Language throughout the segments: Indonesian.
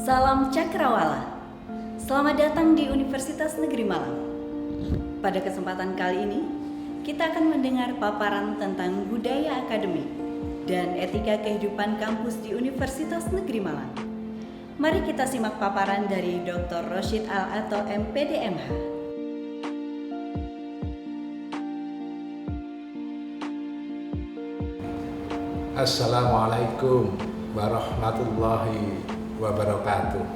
Salam Cakrawala. Selamat datang di Universitas Negeri Malang. Pada kesempatan kali ini, kita akan mendengar paparan tentang budaya akademik dan etika kehidupan kampus di Universitas Negeri Malang. Mari kita simak paparan dari Dr. Roshid Al atau MPD MH. Assalamualaikum warahmatullahi wabarakatuh.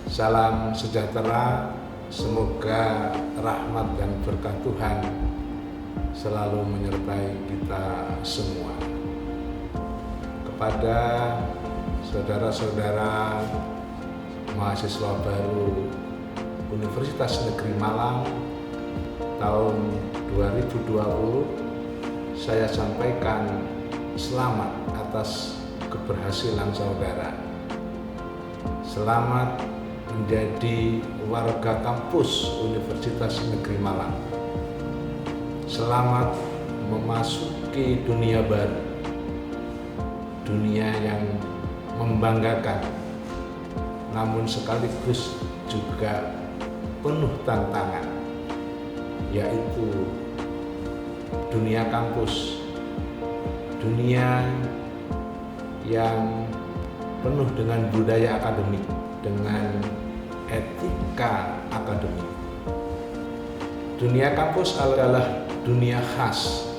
Salam sejahtera, semoga rahmat dan berkah Tuhan selalu menyertai kita semua. Kepada saudara-saudara mahasiswa baru Universitas Negeri Malang tahun 2020, saya sampaikan selamat atas keberhasilan saudara. Selamat menjadi warga kampus Universitas Negeri Malang. Selamat memasuki dunia baru, dunia yang membanggakan, namun sekaligus juga penuh tantangan, yaitu dunia kampus. Dunia yang penuh dengan budaya akademik, dengan etika akademik. Dunia kampus adalah dunia khas,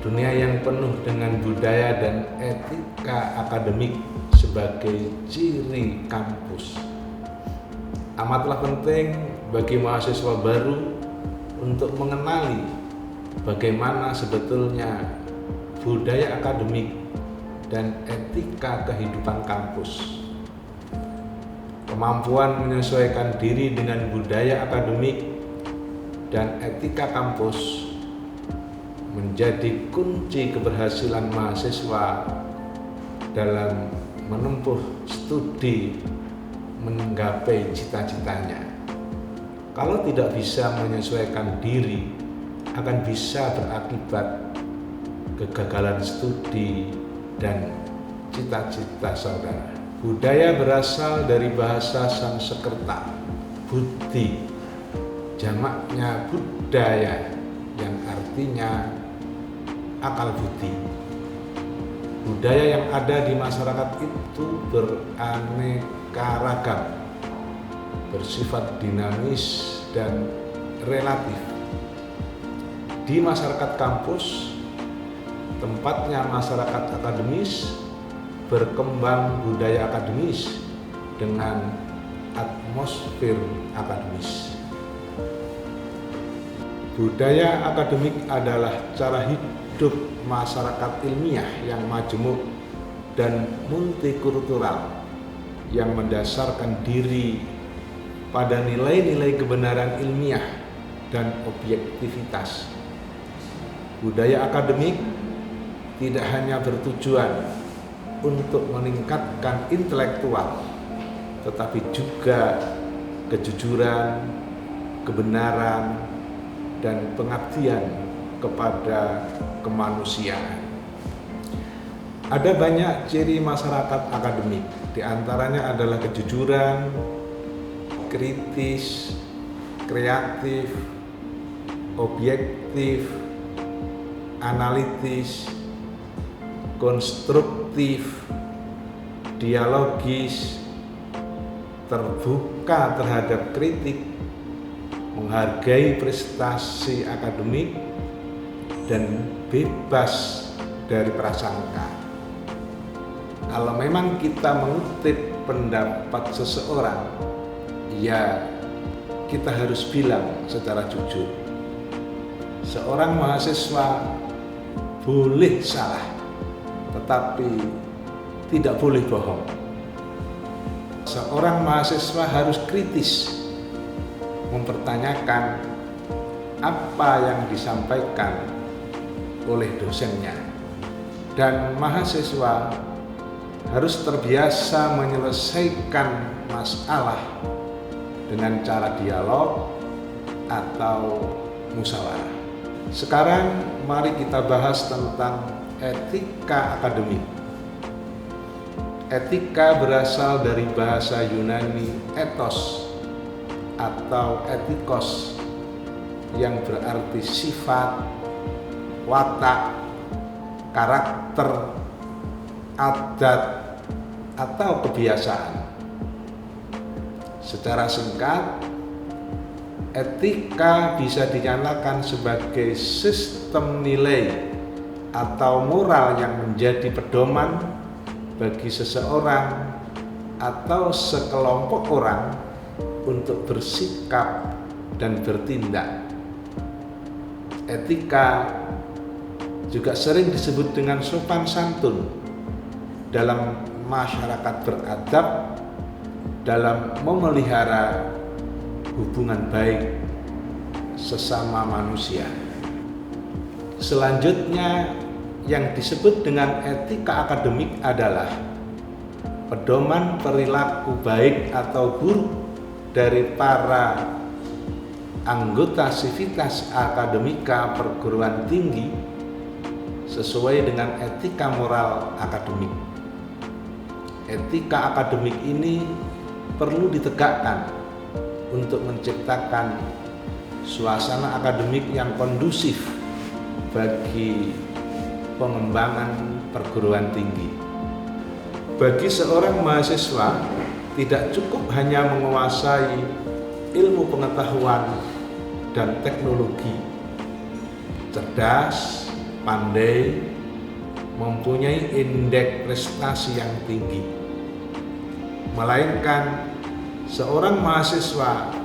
dunia yang penuh dengan budaya dan etika akademik sebagai ciri kampus. Amatlah penting bagi mahasiswa baru untuk mengenali bagaimana sebetulnya budaya akademik dan etika kehidupan kampus. Kemampuan menyesuaikan diri dengan budaya akademik dan etika kampus menjadi kunci keberhasilan mahasiswa dalam menempuh studi menggapai cita-citanya. Kalau tidak bisa menyesuaikan diri, akan bisa berakibat kegagalan studi dan cita-cita saudara. Budaya berasal dari bahasa Sanskerta, buddhi, jamaknya budaya yang artinya akal budi. Budaya yang ada di masyarakat itu beraneka ragam, bersifat dinamis dan relatif. Di masyarakat kampus, tempatnya masyarakat akademis, berkembang budaya akademis dengan atmosfer akademis. Budaya akademik adalah cara hidup masyarakat ilmiah yang majemuk dan multikultural, yang mendasarkan diri pada nilai-nilai kebenaran ilmiah dan objektivitas. Budaya akademik tidak hanya bertujuan untuk meningkatkan intelektual, tetapi juga kejujuran, kebenaran, dan pengabdian kepada kemanusiaan. Ada banyak ciri masyarakat akademik, di antaranya adalah kejujuran, kritis, kreatif, objektif, analitis, konstruktif, dialogis, terbuka terhadap kritik, menghargai prestasi akademik, dan bebas dari prasangka. Kalau memang kita mengutip pendapat seseorang, ya kita harus bilang secara jujur. Seorang mahasiswa boleh salah, tetapi tidak boleh bohong. Seorang mahasiswa harus kritis, mempertanyakan apa yang disampaikan oleh dosennya. Dan mahasiswa harus terbiasa menyelesaikan masalah dengan cara dialog atau musyawarah. Sekarang mari kita bahas tentang etika akademik. Etika berasal dari bahasa Yunani ethos atau etikos yang berarti sifat, watak, karakter, adat, atau kebiasaan. Secara singkat, etika bisa dinyatakan sebagai sistem nilai atau moral yang menjadi pedoman bagi seseorang atau sekelompok orang untuk bersikap dan bertindak. Etika juga sering disebut dengan sopan santun dalam masyarakat beradab dalam memelihara hubungan baik sesama manusia. Selanjutnya, yang disebut dengan etika akademik adalah pedoman perilaku baik atau buruk dari para anggota sivitas akademika perguruan tinggi sesuai dengan etika moral akademik. Etika akademik ini perlu ditegakkan untuk menciptakan suasana akademik yang kondusif bagi pengembangan perguruan tinggi. Bagi seorang mahasiswa, tidak cukup hanya menguasai ilmu pengetahuan dan teknologi, cerdas, pandai, mempunyai indeks prestasi yang tinggi, melainkan seorang mahasiswa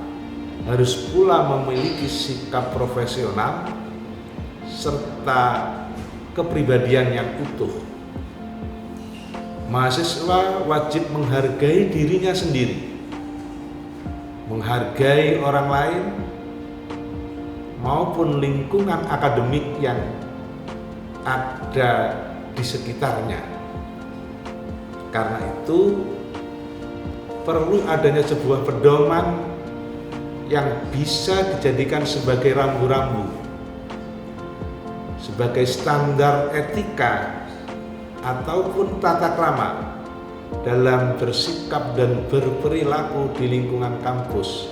harus pula memiliki sikap profesional serta kepribadian yang utuh. Mahasiswa wajib menghargai dirinya sendiri, menghargai orang lain, maupun lingkungan akademik yang ada di sekitarnya. Karena itu, perlu adanya sebuah pedoman yang bisa dijadikan sebagai rambu-rambu, sebagai standar etika ataupun tata krama dalam bersikap dan berperilaku di lingkungan kampus.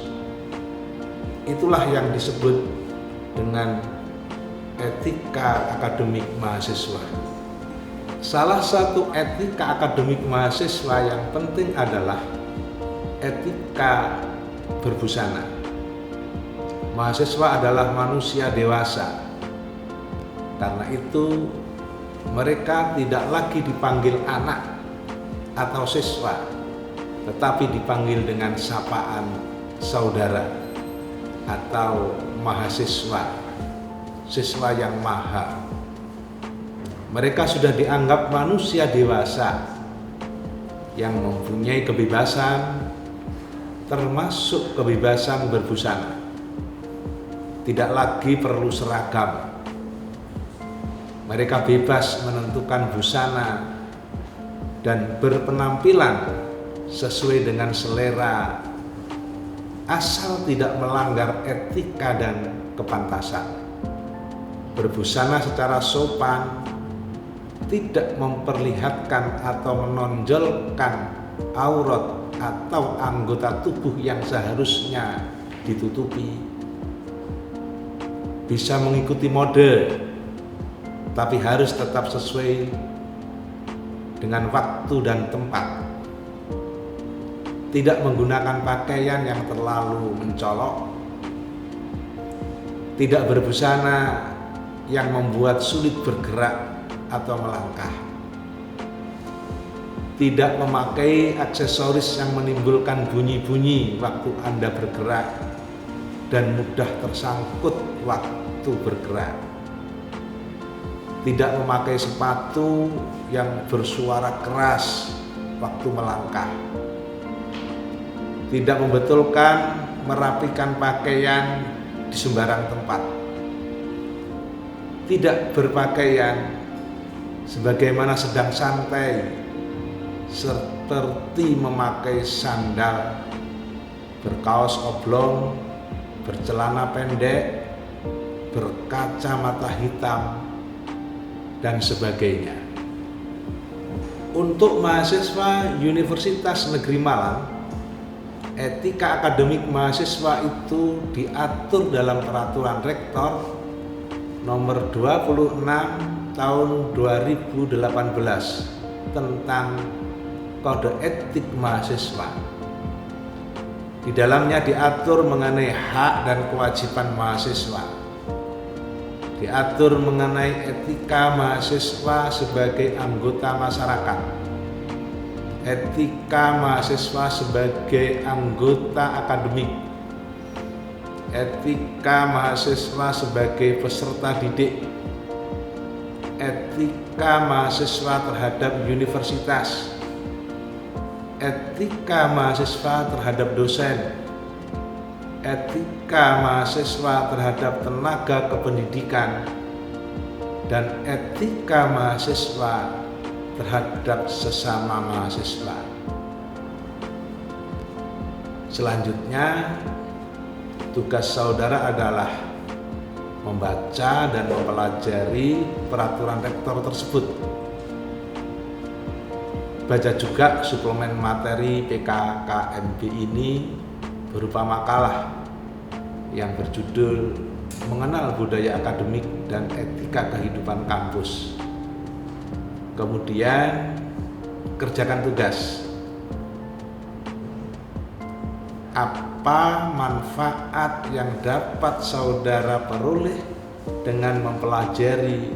Itulah yang disebut dengan etika akademik mahasiswa. Salah satu etika akademik mahasiswa yang penting adalah etika berbusana. Mahasiswa adalah manusia dewasa. Karena itu, mereka tidak lagi dipanggil anak atau siswa, tetapi dipanggil dengan sapaan saudara atau mahasiswa, siswa yang maha. Mereka sudah dianggap manusia dewasa yang mempunyai kebebasan, termasuk kebebasan berbusana. Tidak lagi perlu seragam. Mereka bebas menentukan busana dan berpenampilan sesuai dengan selera, asal tidak melanggar etika dan kepantasan. Berbusana secara sopan, tidak memperlihatkan atau menonjolkan aurat atau anggota tubuh yang seharusnya ditutupi. Bisa mengikuti mode, tapi harus tetap sesuai dengan waktu dan tempat. Tidak menggunakan pakaian yang terlalu mencolok. Tidak berbusana yang membuat sulit bergerak atau melangkah. Tidak memakai aksesoris yang menimbulkan bunyi-bunyi waktu Anda bergerak dan mudah tersangkut waktu bergerak. Tidak memakai sepatu yang bersuara keras waktu melangkah. Tidak membetulkan merapikan pakaian di sembarang tempat. Tidak berpakaian sebagaimana sedang santai, seperti memakai sandal, berkaos oblong, bercelana pendek, berkacamata hitam, dan sebagainya. Untuk mahasiswa Universitas Negeri Malang, etika akademik mahasiswa itu diatur dalam peraturan rektor nomor 26 tahun 2018 tentang kode etik mahasiswa. Di dalamnya diatur mengenai hak dan kewajiban mahasiswa. Diatur mengenai etika mahasiswa sebagai anggota masyarakat, etika mahasiswa sebagai anggota akademik, etika mahasiswa sebagai peserta didik, etika mahasiswa terhadap universitas, etika mahasiswa terhadap dosen, etika mahasiswa terhadap tenaga kependidikan, dan etika mahasiswa terhadap sesama mahasiswa. Selanjutnya, tugas saudara adalah membaca dan mempelajari peraturan rektor tersebut. Baca juga suplemen materi PKKMB ini berupa makalah yang berjudul Mengenal Budaya Akademik dan Etika Kehidupan Kampus. Kemudian kerjakan tugas. Apa manfaat yang dapat saudara peroleh dengan mempelajari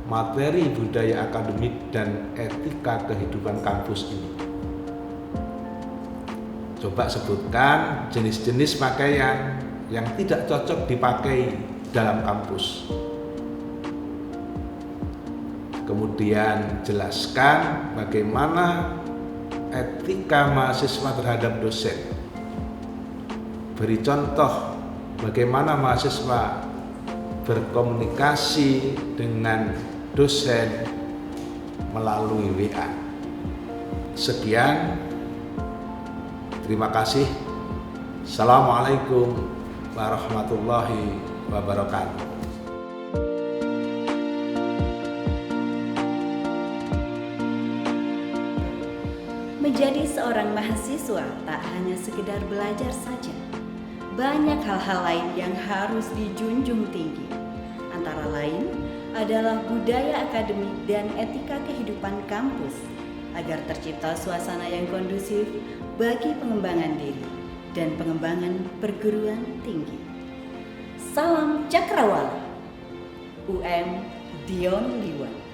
materi budaya akademik dan etika kehidupan kampus ini? Coba sebutkan jenis-jenis pakaian yang tidak cocok dipakai dalam kampus. Kemudian jelaskan bagaimana etika mahasiswa terhadap dosen. Beri contoh bagaimana mahasiswa berkomunikasi dengan dosen melalui WA. Sekian. Terima kasih. Assalamualaikum warahmatullahi wabarakatuh. Menjadi seorang mahasiswa tak hanya sekedar belajar saja. Banyak hal-hal lain yang harus dijunjung tinggi. Antara lain adalah budaya akademik dan etika kehidupan kampus agar tercipta suasana yang kondusif bagi pengembangan diri dan pengembangan perguruan tinggi. Salam Cakrawala, UM Dion Liwan.